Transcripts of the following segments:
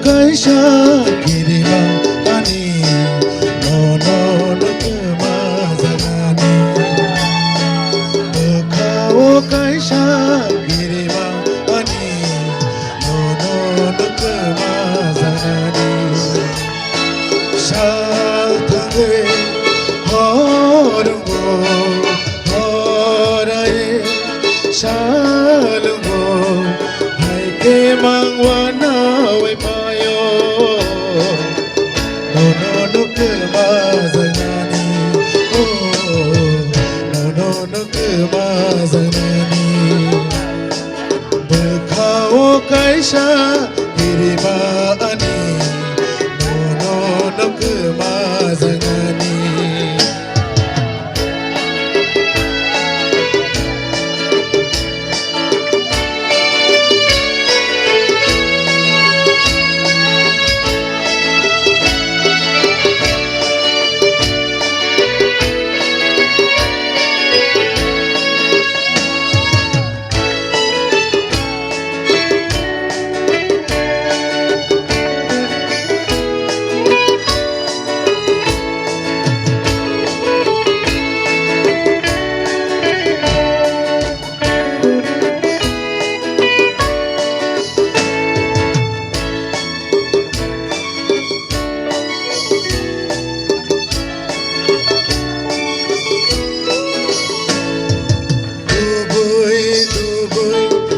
kaisa kirima ani nono nukma zanani bekao kaisa kirima ani nono nukma zanani saltange horungo horaye salungo haike mangwana we mayo nono nukma zanani nono nukma zanani bekao kaisa kirima ani nono nukma zanani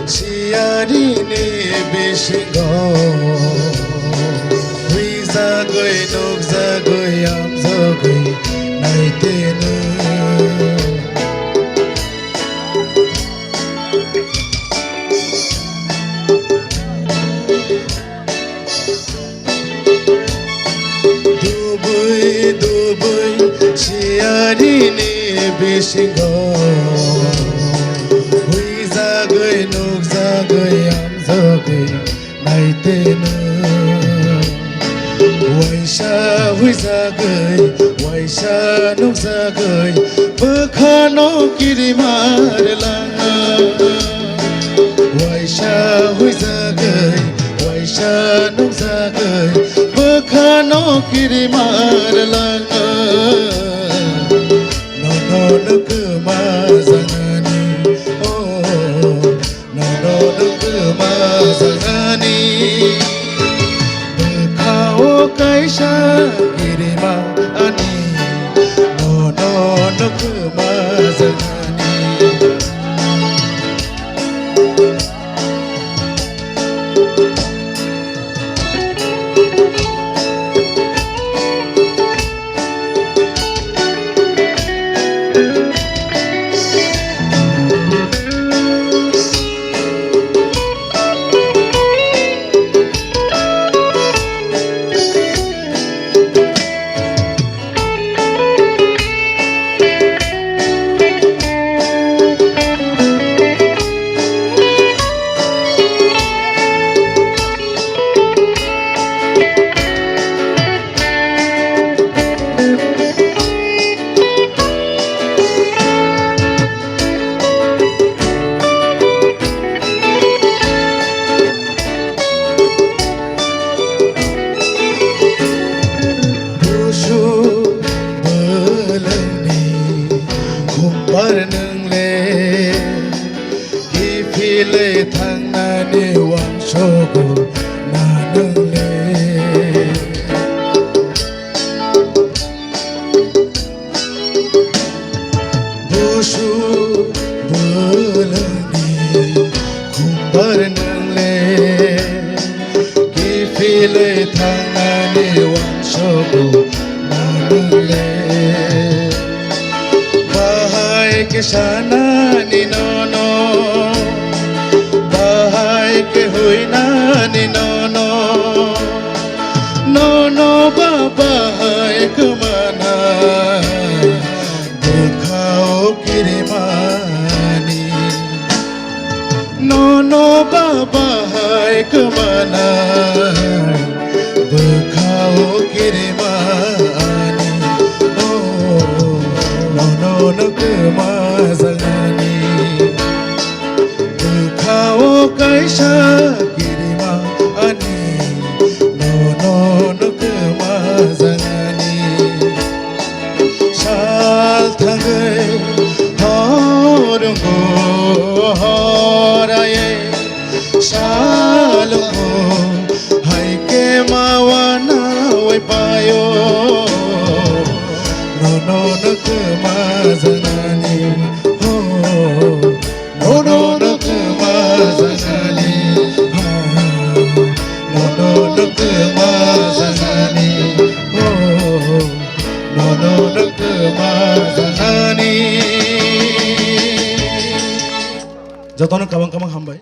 Siarine bishingo Huiza goi nukza goi amza goi naitenu Dubai siarine bishingo Zagoi nuk zagoi am zagoi naitenu Waisha hui waisha nuk zagoi bekhano kirimar langa Waisha hui waisha nuk zagoi bekhano kirimar langa Nono nukma zanani nono nukma zanani bekao kaisa kirima ani nono nukma zanani Kipile tangnani wang shogo nanangle Bushu bulani kumbar nangle Kipile tangnani wang shogo nanangle Bahai kisana ni nono Bahai ke huina ni nono Nono bahai kumana Bekao kirimani Nono bahai kumana Bekao kirimani Nono nukma zanani Bekao kaisa kirima ani sampai payo nono ke mazanani nono ke mazanani nono ke mazanani nono ke mazanani jatona kabang-kabang hambay